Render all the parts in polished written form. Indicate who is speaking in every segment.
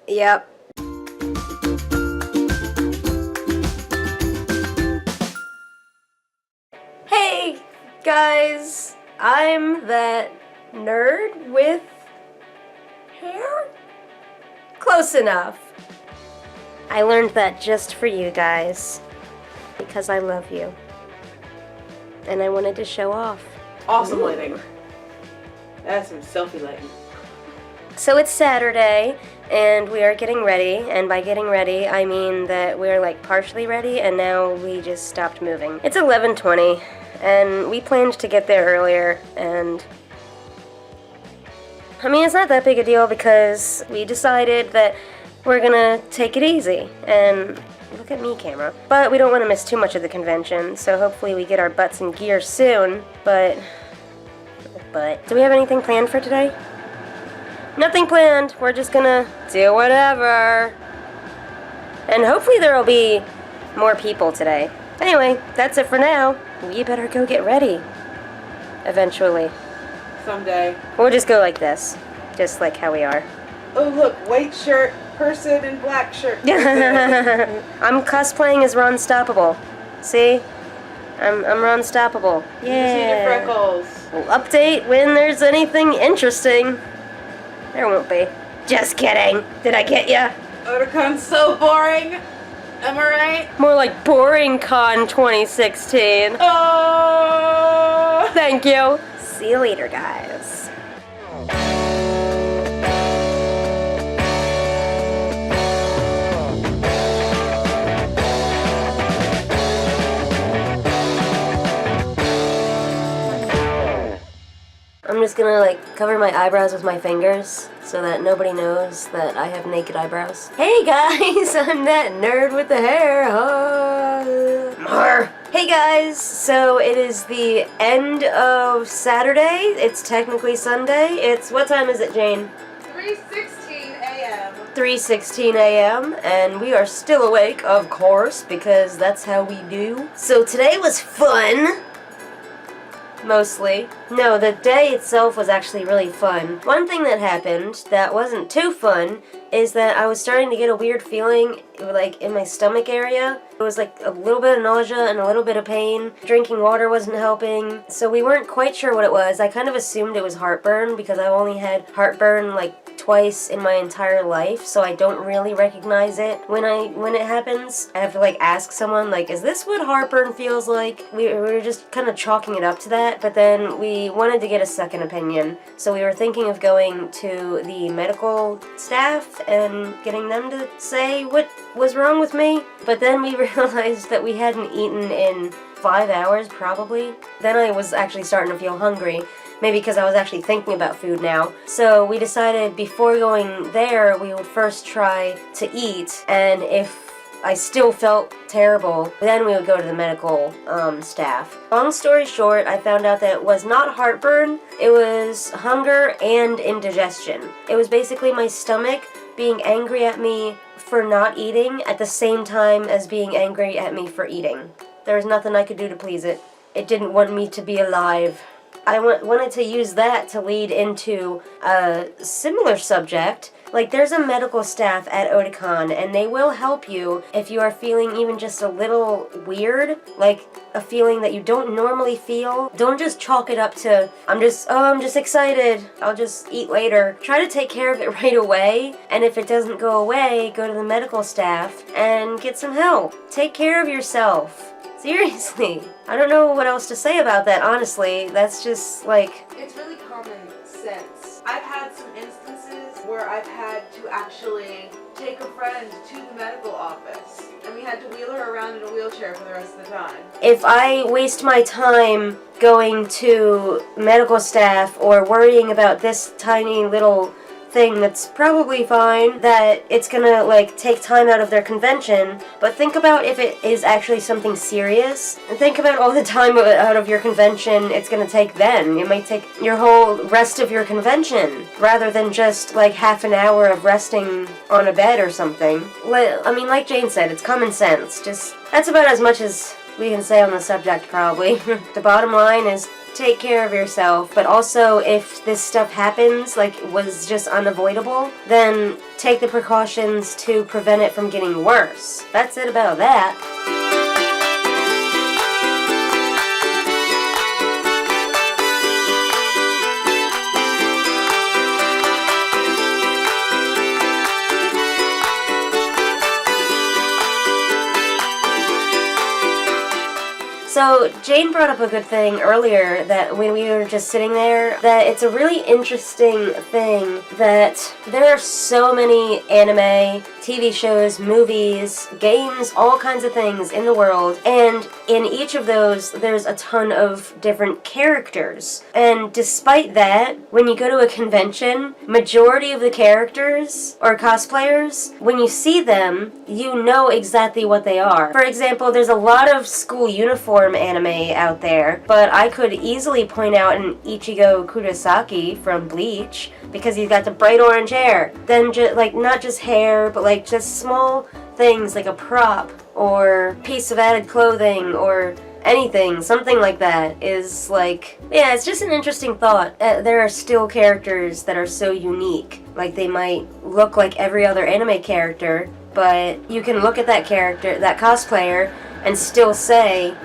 Speaker 1: Yep. Hey, guys. I'm that nerd with hair? Close enough. I learned that just for you guys. Because I love you. And I wanted to show off.
Speaker 2: Awesome lighting. That's some selfie lighting.
Speaker 1: So it's Saturday, and we are getting ready, and by getting ready, I mean that we're like partially ready, and now we just stopped moving. It's 11:20, and we planned to get there earlier, and I mean, it's not that big a deal because we decided that we're gonna take it easy, and look at me, camera. But we don't want to miss too much of the convention, so hopefully we get our butts in gear soon, but do we have anything planned for today? Nothing planned. We're just gonna do whatever. And hopefully there will be more people today. Anyway, that's it for now. We better go get ready. Eventually.
Speaker 2: Someday.
Speaker 1: We'll just go like this. Just like how we are.
Speaker 2: Oh look, white shirt person and black shirt person.
Speaker 1: I'm cosplaying as Ron Stoppable. See? I'm Ron Stoppable.
Speaker 2: Yeah. You see your freckles.
Speaker 1: We'll update when there's anything interesting. There won't be. Just kidding. Did I get ya?
Speaker 2: Otakon's so boring. Am I right?
Speaker 1: More like Boring Con 2016.
Speaker 2: Oh!
Speaker 1: Thank you. See you later, guys. I'm just gonna like cover my eyebrows with my fingers so that nobody knows that I have naked eyebrows. Hey guys, I'm that nerd with the hair. Hey guys, so it is the end of Saturday. It's technically Sunday. What time is it, Jane?
Speaker 2: 3:16 a.m.
Speaker 1: 3:16 a.m. and we are still awake, of course, because that's how we do. So today was fun. Mostly. No, the day itself was actually really fun. One thing that happened that wasn't too fun is that I was starting to get a weird feeling, like, in my stomach area. It was like a little bit of nausea and a little bit of pain. Drinking water wasn't helping, so we weren't quite sure what it was. I kind of assumed it was heartburn because I've only had heartburn, like, twice in my entire life, so I don't really recognize it when it happens. I have to like ask someone, like, is this what heartburn feels like? We were just kind of chalking it up to that, but then we wanted to get a second opinion, so we were thinking of going to the medical staff and getting them to say what was wrong with me, but then we realized that we hadn't eaten in 5 hours probably. Then I was actually starting to feel hungry. Maybe because I was actually thinking about food now. So we decided before going there, we would first try to eat, and if I still felt terrible, then we would go to the medical staff. Long story short, I found out that it was not heartburn, it was hunger and indigestion. It was basically my stomach being angry at me for not eating at the same time as being angry at me for eating. There was nothing I could do to please it. It didn't want me to be alive. I wanted to use that to lead into a similar subject. Like, there's a medical staff at Otakon, and they will help you if you are feeling even just a little weird, like a feeling that you don't normally feel. Don't just chalk it up to, I'm just excited, I'll just eat later. Try to take care of it right away, and if it doesn't go away, go to the medical staff and get some help. Take care of yourself. Seriously. I don't know what else to say about that, honestly. That's just, like...
Speaker 2: It's really common sense. I've had some instances where I've had to actually take a friend to the medical office, and we had to wheel her around in a wheelchair for the rest of the time.
Speaker 1: If I waste my time going to medical staff or worrying about this tiny little thing that's probably fine, that it's gonna like take time out of their convention, but think about if it is actually something serious, and think about all the time out of your convention it's gonna take then. It might take your whole rest of your convention, rather than just like half an hour of resting on a bed or something. I mean, like Jane said, it's common sense. Just, that's about as much as we can say on the subject, probably. The bottom line is, take care of yourself, but also if this stuff happens, like was just unavoidable, then take the precautions to prevent it from getting worse. That's it about that. So Jane brought up a good thing earlier, that when we were just sitting there, that it's a really interesting thing that there are so many anime, TV shows, movies, games, all kinds of things in the world, and in each of those there's a ton of different characters. And despite that, when you go to a convention, majority of the characters or cosplayers, when you see them, you know exactly what they are. For example, there's a lot of school uniform anime out there, but I could easily point out an Ichigo Kurosaki from Bleach, because he's got the bright orange hair. Then like not just hair, but like just small things like a prop or piece of added clothing or anything, something like that is like, yeah, it's just an interesting thought. There are still characters that are so unique. Like they might look like every other anime character, but you can look at that character, that cosplayer, and still say,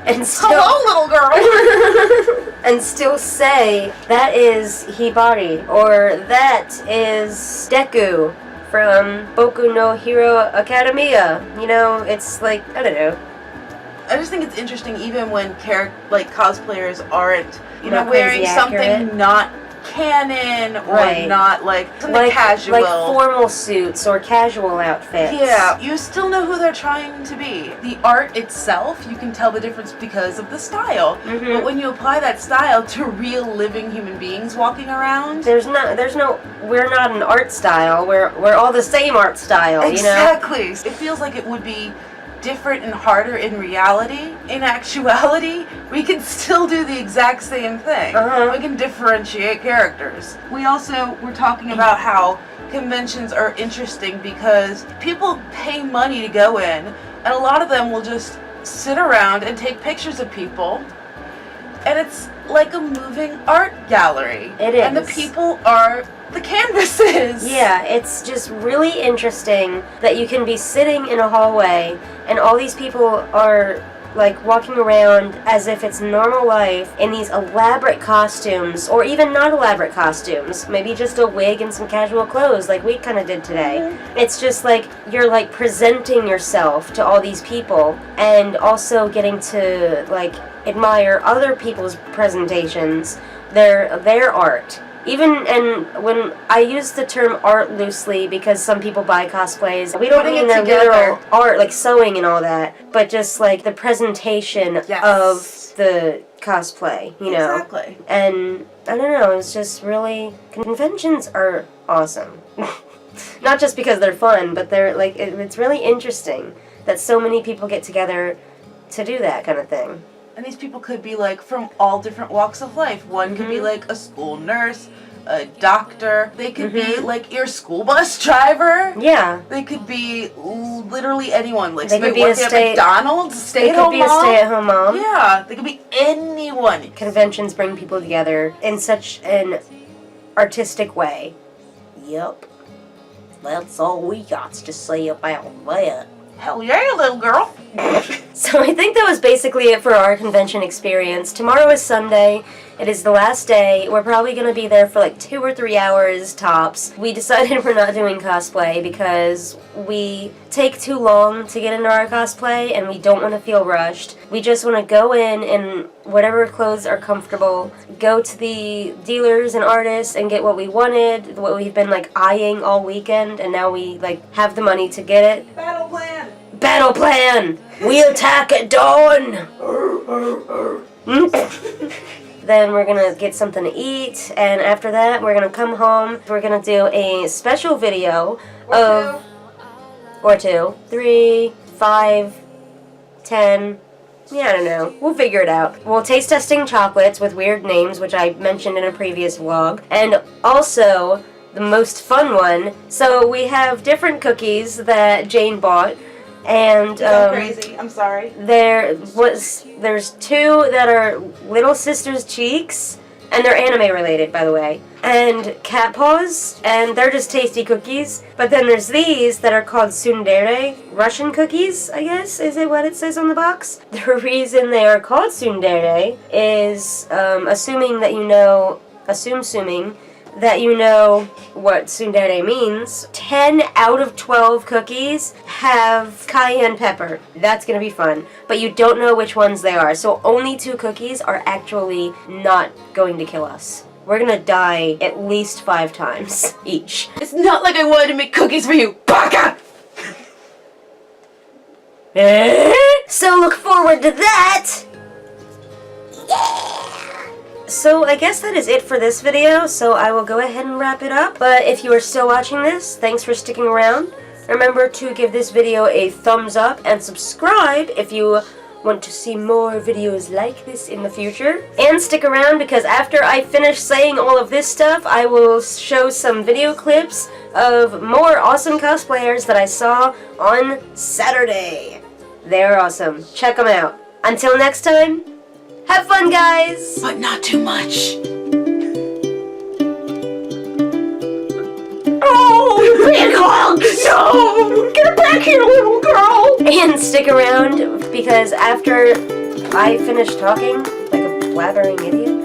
Speaker 1: and still,
Speaker 2: hello, little girl,
Speaker 1: and still say that is Hibari, or that is Deku from Boku no Hero Academia. You know, it's like, I don't know.
Speaker 2: I just think it's interesting, even when cosplayers aren't,
Speaker 1: Not
Speaker 2: wearing
Speaker 1: crazy
Speaker 2: something
Speaker 1: accurate.
Speaker 2: not canon or
Speaker 1: Right.
Speaker 2: not something casual.
Speaker 1: Like formal suits or casual outfits.
Speaker 2: Yeah, you still know who they're trying to be. The art itself, you can tell the difference because of the style.
Speaker 1: Mhm.
Speaker 2: But when you apply that style to real living human beings walking around,
Speaker 1: We're not an art style, we're all the same art style, you know?
Speaker 2: exactly. It feels like it would be different and harder in reality. In actuality, we can still do the exact same thing.
Speaker 1: Uh-huh.
Speaker 2: We can differentiate characters. We also were talking about how conventions are interesting because people pay money to go in, and a lot of them will just sit around and take pictures of people, and it's like a moving art gallery.
Speaker 1: It is.
Speaker 2: And the people are the canvases.
Speaker 1: Yeah, it's just really interesting that you can be sitting in a hallway and all these people are like walking around as if it's normal life in these elaborate costumes, or even not elaborate costumes, maybe just a wig and some casual clothes like we kind of did today. Mm-hmm. It's just like you're like presenting yourself to all these people and also getting to like admire other people's presentations, their art. Even, and when I use the term art loosely because some people buy cosplays, we don't
Speaker 2: Putting
Speaker 1: mean
Speaker 2: it
Speaker 1: their
Speaker 2: together.
Speaker 1: literal art, like sewing and all that, but just like the presentation
Speaker 2: Yes.
Speaker 1: of the cosplay, you know?
Speaker 2: Exactly.
Speaker 1: And I don't know, it's just really, conventions are awesome. Not just because they're fun, but they're like, it's really interesting that so many people get together to do that kind of thing.
Speaker 2: And these people could be like from all different walks of life. One could be like a school nurse, a doctor. They could be like your school bus driver.
Speaker 1: Yeah.
Speaker 2: They could be literally anyone. Like
Speaker 1: They could
Speaker 2: somebody
Speaker 1: be
Speaker 2: working at McDonald's,
Speaker 1: They could be a stay-at-home mom.
Speaker 2: Yeah, they could be anyone.
Speaker 1: Conventions bring people together in such an artistic way. Yep. That's all we got to say about that.
Speaker 2: Hell yeah, little girl.
Speaker 1: So I think that was basically it for our convention experience. Tomorrow is Sunday. It is the last day. We're probably going to be there for like 2 or 3 hours tops. We decided we're not doing cosplay because we take too long to get into our cosplay and we don't want to feel rushed. We just want to go in whatever clothes are comfortable, go to the dealers and artists and get what we wanted, what we've been like eyeing all weekend, and now we like have the money to get it.
Speaker 2: Battle plan.
Speaker 1: Battle plan! We attack at dawn! Then we're gonna get something to eat, and after that we're gonna come home. We're gonna do a special video of... Or 2, 3, 5, 10... Yeah, I don't know. We'll figure it out. We'll taste testing chocolates with weird names, which I mentioned in a previous vlog. And also, the most fun one, so we have different cookies that Jane bought. And
Speaker 2: I'm crazy. I'm sorry.
Speaker 1: There's two that are Little Sister's Cheeks, and they're anime related, by the way, and Cat Paws, and they're just tasty cookies. But then there's these that are called tsundere, Russian cookies, I guess, is it what it says on the box? The reason they are called tsundere is, assuming that you know what tsundere means, 10 out of 12 cookies have cayenne pepper. That's gonna be fun. But you don't know which ones they are, so only 2 cookies are actually not going to kill us. We're gonna die at least 5 times each.
Speaker 2: It's not like I wanted to make cookies for you, baka!
Speaker 1: So look forward to that! So I guess that is it for this video, so I will go ahead and wrap it up. But if you are still watching this, thanks for sticking around. Remember to give this video a thumbs up and subscribe if you want to see more videos like this in the future. And stick around because after I finish saying all of this stuff, I will show some video clips of more awesome cosplayers that I saw on Saturday. They're awesome. Check them out. Until next time, have fun, guys!
Speaker 2: But not too much.
Speaker 1: Oh, you big hog! No! Get back here, little girl! And stick around, because after I finish talking like a blathering idiot,